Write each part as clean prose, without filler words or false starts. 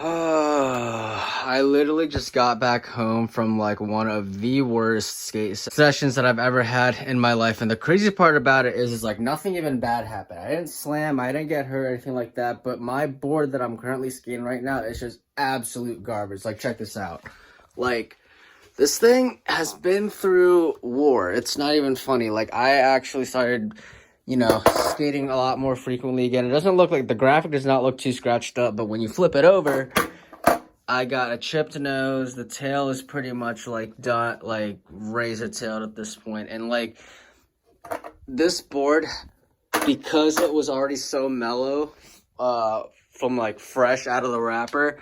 I literally just got back home from like one of the worst skate sessions that I've ever had in my life. And the crazy part about it is like nothing even bad happened. I didn't slam, I didn't get hurt or anything like that. But my board that I'm currently skating right now is just absolute garbage. Like, check this out. Like, this thing has been through war. It's not even funny. Like, I actually started, skating a lot more frequently again. It doesn't look like, the graphic does not look too scratched up, but when you flip it over, I got a chipped nose. The tail is pretty much like done, like razor tailed at this point. And like, this board, because it was already so mellow, from like fresh out of the wrapper,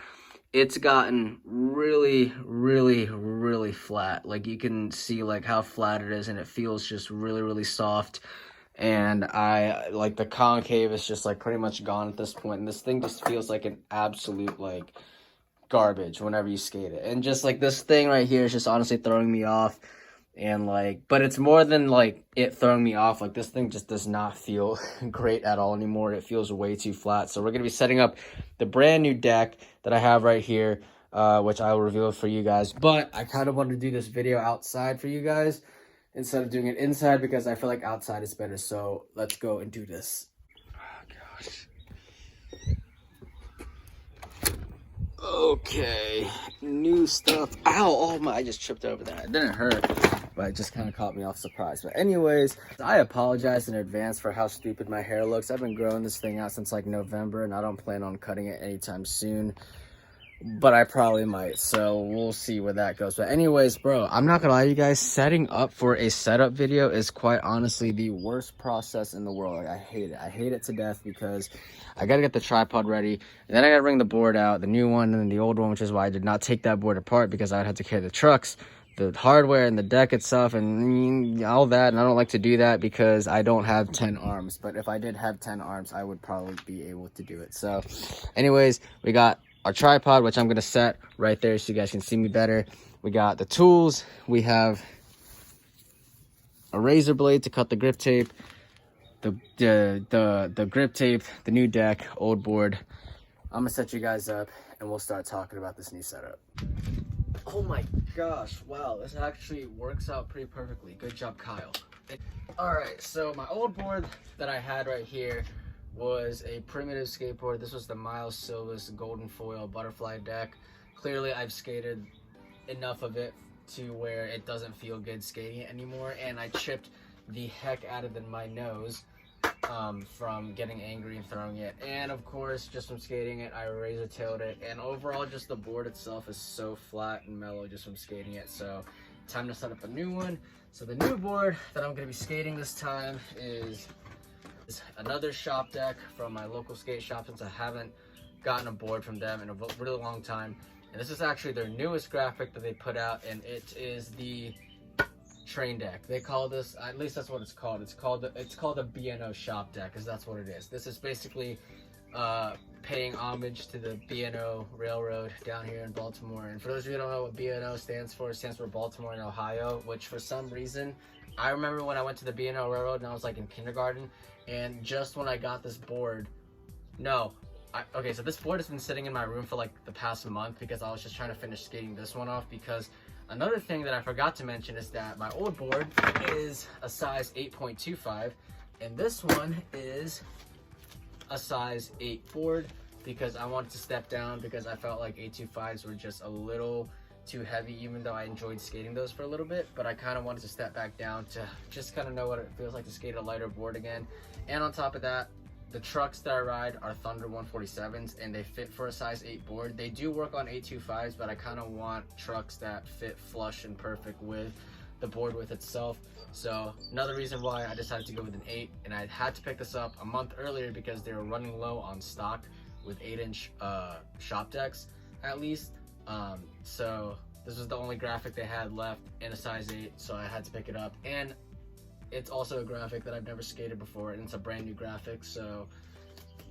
it's gotten really, really, really flat. Like, you can see like how flat it is, and it feels just really, really soft. And like the concave is just like pretty much gone at this point. And this thing just feels like an absolute like garbage whenever you skate it. And just like this thing right here is just honestly throwing me off. And like, but it's more than like it throwing me off. Like, this thing just does not feel great at all anymore. It feels way too flat. So we're going to be setting up the brand new deck that I have right here, which I will reveal for you guys. But I kind of wanted to do this video outside for you guys instead of doing it inside, because I feel like outside is better. So let's go and do this. Oh gosh. Okay, new stuff. Ow, oh my, I just tripped over that. It didn't hurt, but it just kind of caught me off surprise. But anyways, I apologize in advance for how stupid my hair looks. I've been growing this thing out since like November, and I don't plan on cutting it anytime soon. But I probably might, so we'll see where that goes. But anyways, bro, I'm not gonna lie to you guys, setting up for a setup video is quite honestly the worst process in the world. Like, I hate it. I hate it to death, because I gotta get the tripod ready, and then I gotta bring the board out, the new one and then the old one, which is why I did not take that board apart, because I'd have to carry the trucks, the hardware, and the deck itself, and all that. And I don't like to do that because I don't have 10 arms. But if I did have 10 arms, I would probably be able to do it. So anyways, we got our tripod, which I'm going to set right there so you guys can see me better. We got the tools. We have a razor blade to cut the grip tape, the grip tape, the new deck, old board. I'm going to set you guys up, and we'll start talking about this new setup. Oh my gosh, wow, this actually works out pretty perfectly. Good job, Kyle. All right, so my old board that I had right here was a primitive skateboard. This was the Miles Silva's golden foil butterfly deck. Clearly, I've skated enough of it to where it doesn't feel good skating it anymore, and I chipped the heck out of my nose from getting angry and throwing it. And of course, just from skating it, I razor tailed it, and overall just the board itself is so flat and mellow just from skating it. So time to set up a new one. So the new board that I'm going to be skating this time is another shop deck from my local skate shop, since I haven't gotten a board from them in a really long time. And this is actually their newest graphic that they put out, and it is the train deck. They call this, at least that's what it's called. It's called the B&O shop deck, because that's what it is. This is basically paying homage to the B&O Railroad down here in Baltimore. And for those of you who don't know what B&O stands for, it stands for Baltimore and Ohio, which for some reason, I remember when I went to the B&O Railroad and I was like in kindergarten, and just when I got this board, okay, so this board has been sitting in my room for like the past month, because I was just trying to finish skating this one off. Because another thing that I forgot to mention is that my old board is a size 8.25, and this one is a size 8 board, because I wanted to step down, because I felt like 825s were just a little too heavy, even though I enjoyed skating those for a little bit. But I kind of wanted to step back down to just kind of know what it feels like to skate a lighter board again. And on top of that, the trucks that I ride are Thunder 147s, and they fit for a size 8 board. They do work on 825s, but I kind of want trucks that fit flush and perfect with the board width itself. So another reason why I decided to go with an 8, and I had to pick this up a month earlier because they were running low on stock with 8-inch shop decks at least. So this was the only graphic they had left in a size 8, so I had to pick it up. And it's also a graphic that I've never skated before, and it's a brand new graphic, so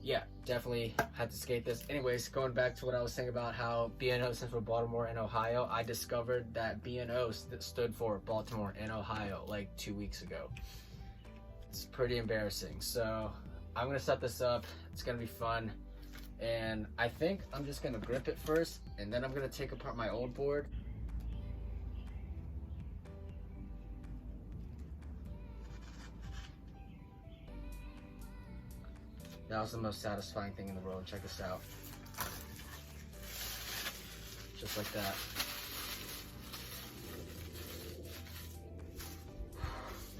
yeah, definitely had to skate this. Anyways, going back to what I was saying about how B&O stands for Baltimore and Ohio, I discovered that B&O stood for Baltimore and Ohio like 2 weeks ago. It's pretty embarrassing. So I'm gonna set this up. It's gonna be fun, And I think I'm just gonna grip it first, and then I'm gonna take apart my old board. That was the most satisfying thing in the world. Check this out. Just like that.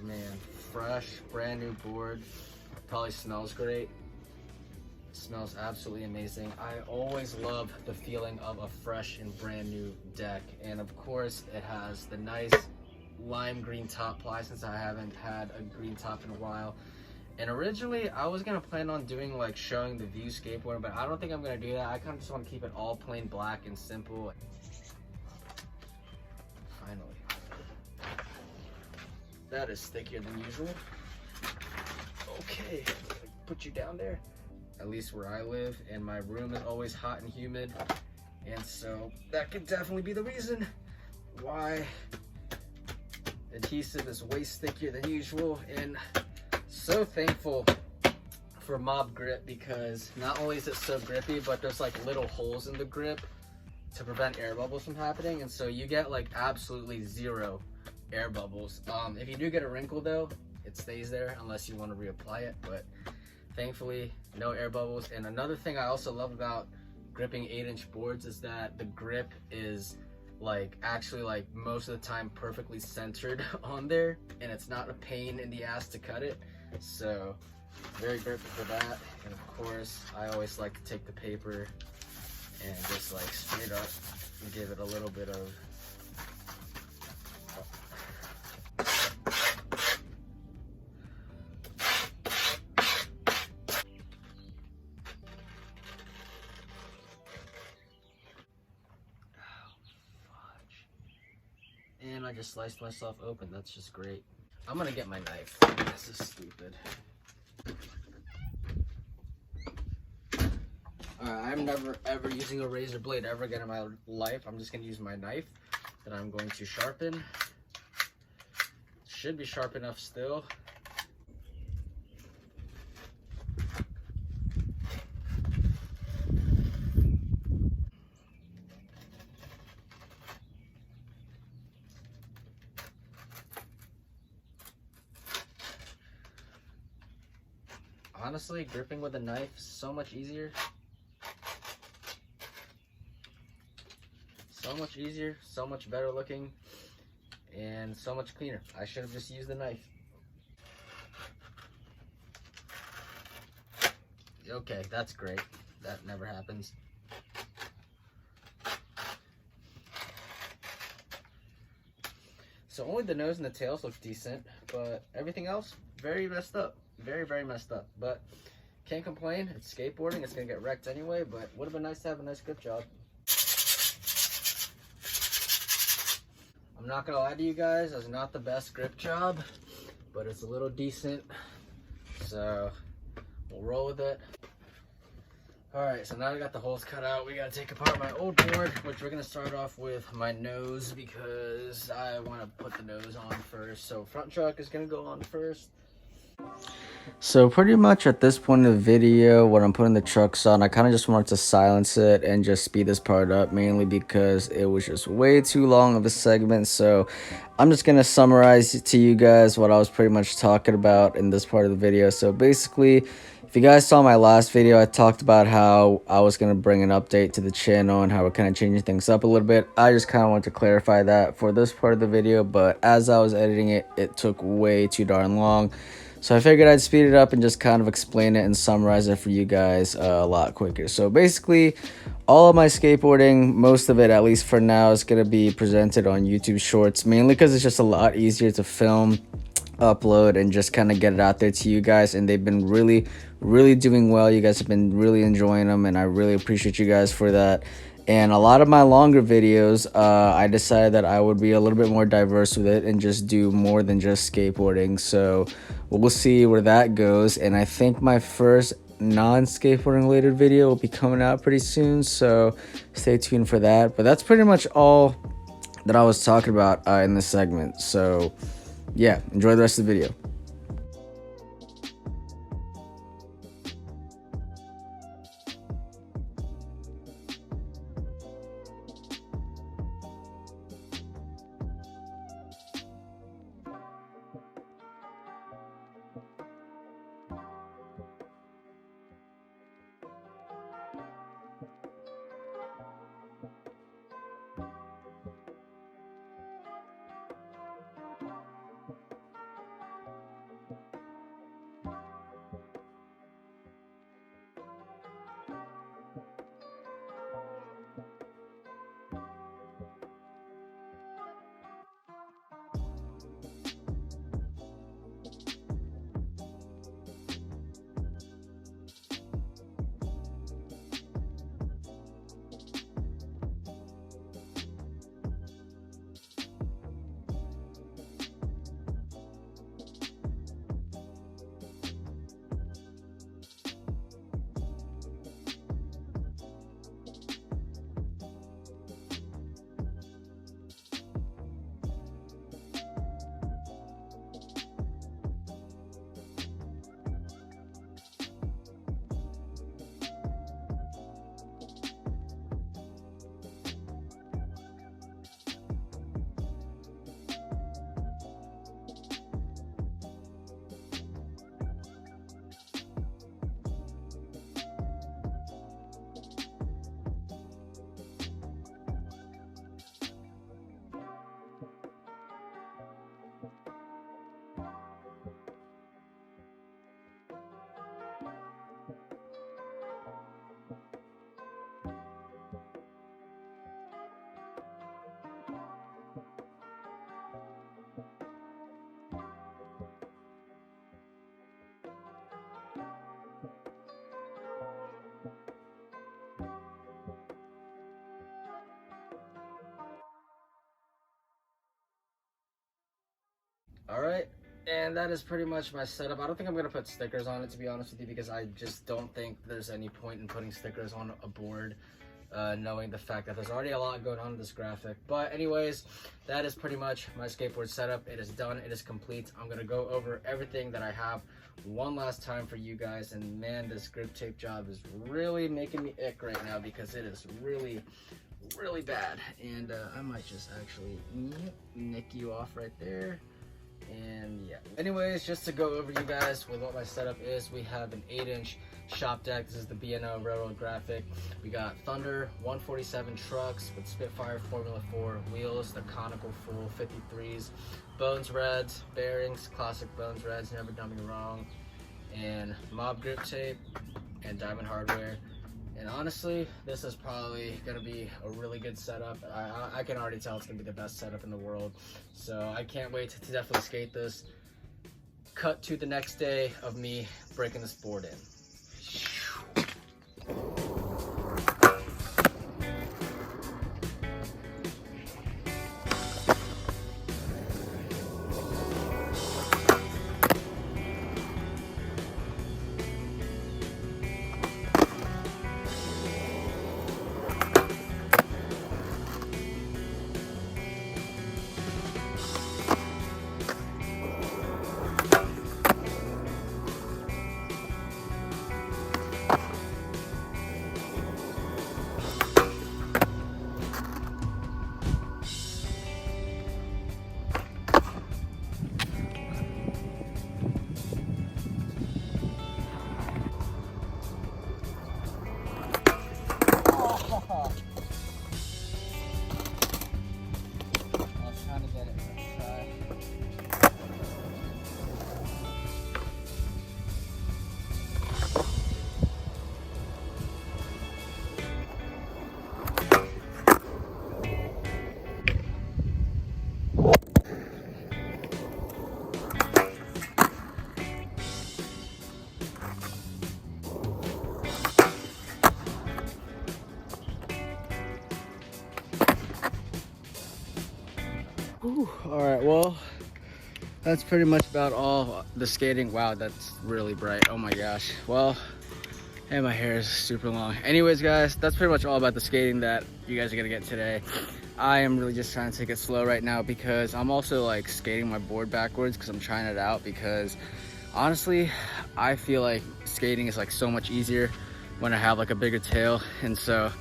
Man, fresh, brand new board. Probably smells great. Smells absolutely amazing. I always love the feeling of a fresh and brand new deck. And of course, it has the nice lime green top ply, since I haven't had a green top in a while. And originally, I was gonna plan on doing like showing the view skateboard, but I don't think I'm gonna do that. I kind of just want to keep it all plain black and simple. Finally. That is stickier than usual. Okay, put you down there. At least where I live, and my room is always hot and humid, and so that could definitely be the reason why adhesive is way stickier than usual. And so thankful for Mob Grip, because not only is it so grippy, but there's like little holes in the grip to prevent air bubbles from happening, and so you get like absolutely zero air bubbles. If you do get a wrinkle though, it stays there unless you want to reapply it, but thankfully no air bubbles. And another thing I also love about gripping 8-inch boards is that the grip is like actually like most of the time perfectly centered on there, and it's not a pain in the ass to cut it. So very grateful for that. And of course, I always like to take the paper and just like straight up give it a little bit of and I just sliced myself open. That's just great. I'm gonna get my knife. This is stupid. I'm never ever using a razor blade ever again in my life. I'm just gonna use my knife that I'm going to sharpen. Should be sharp enough still. Honestly, gripping with a knife is so much easier. So much easier, so much better looking, and so much cleaner. I should have just used the knife. Okay, that's great. That never happens. So only the nose and the tails look decent, but everything else, very messed up. Very, very messed up, but can't complain. It's skateboarding. It's gonna get wrecked anyway, but would have been nice to have a nice grip job. I'm not gonna lie to you guys, it's not the best grip job, but it's a little decent, so we'll roll with it. All right, so now I got the holes cut out. We gotta take apart my old board, which we're gonna start off with my nose, because I wanna put the nose on first. So front truck is gonna go on first. So pretty much at this point in the video, when I'm putting the trucks on, I kind of just wanted to silence it and just speed this part up, mainly because it was just way too long of a segment. So I'm just going to summarize to you guys what I was pretty much talking about in this part of the video. So basically, if you guys saw my last video, I talked about how I was going to bring an update to the channel and how we're kind of changing things up a little bit. I just kind of want to clarify that for this part of the video, but as I was editing it, it took way too darn long. So I figured I'd speed it up and just kind of explain it and summarize it for you guys a lot quicker. So basically, all of my skateboarding, most of it, at least for now, is going to be presented on YouTube Shorts, mainly because it's just a lot easier to film, upload, and just kind of get it out there to you guys. And they've been really, really doing well. You guys have been really enjoying them, and I really appreciate you guys for that. And a lot of my longer videos, I decided that I would be a little bit more diverse with it and just do more than just skateboarding. So we'll see where that goes. And I think my first non-skateboarding related video will be coming out pretty soon. So stay tuned for that. But that's pretty much all that I was talking about in this segment. So yeah, enjoy the rest of the video. All right, and that is pretty much my setup. I don't think I'm gonna put stickers on it, to be honest with you, because I just don't think there's any point in putting stickers on a board, knowing the fact that there's already a lot going on in this graphic. But anyways, that is pretty much my skateboard setup. It is done, it is complete. I'm gonna go over everything that I have one last time for you guys, and man, this grip tape job is really making me ick right now because it is really bad. And I might just actually nick you off right there. And yeah, anyways, just to go over you guys with what my setup is, we have an 8-inch shop deck. This is the B&O Railroad graphic. We got Thunder 147 trucks with Spitfire Formula 4 wheels, the conical full 53s, Bones Reds, bearings, classic Bones Reds, never done me wrong, and Mob grip tape and Diamond hardware. And honestly, this is probably gonna be a really good setup. I can already tell it's gonna be the best setup in the world. So I can't wait to definitely skate this. Cut to the next day of me breaking this board in. All right, well, that's pretty much about all the skating. Wow, that's really bright. Oh my gosh. Well, and my hair is super long. Anyways, guys, that's pretty much all about the skating that you guys are gonna get today. I am really just trying to take it slow right now because I'm also like skating my board backwards because I'm trying it out, because honestly, I feel like skating is like so much easier when I have like a bigger tail. And so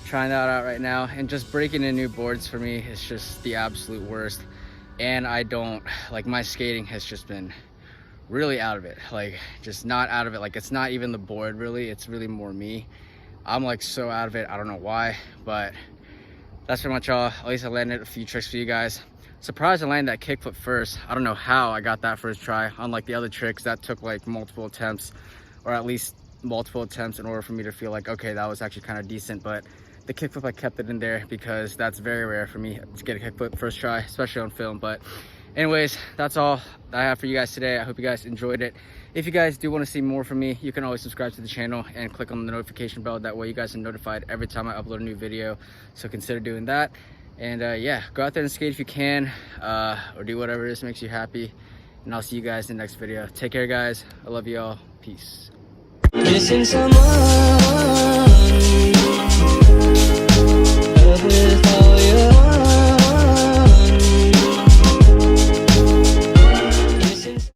trying that out right now, and just breaking in new boards for me is just the absolute worst. And I don't like, my skating has just been really out of it, like just not out of it. Like, it's not even the board really, it's really more me. I'm like so out of it, I don't know why, but that's pretty much all. At least I landed a few tricks for you guys. Surprised I landed that kickflip first. I don't know how I got that first try. Unlike the other tricks that took like multiple attempts, or at least multiple attempts in order for me to feel like, okay, that was actually kind of decent. But the kickflip, I kept it in there because that's very rare for me to get a kickflip first try, especially on film. But anyways, that's all I have for you guys today. I hope you guys enjoyed it. If you guys do want to see more from me, you can always subscribe to the channel and click on the notification bell. That way you guys are notified every time I upload a new video. So consider doing that. And yeah, go out there and skate if you can, or do whatever it is makes you happy. And I'll see you guys in the next video. Take care, guys. I love you all. Peace. Missing someone.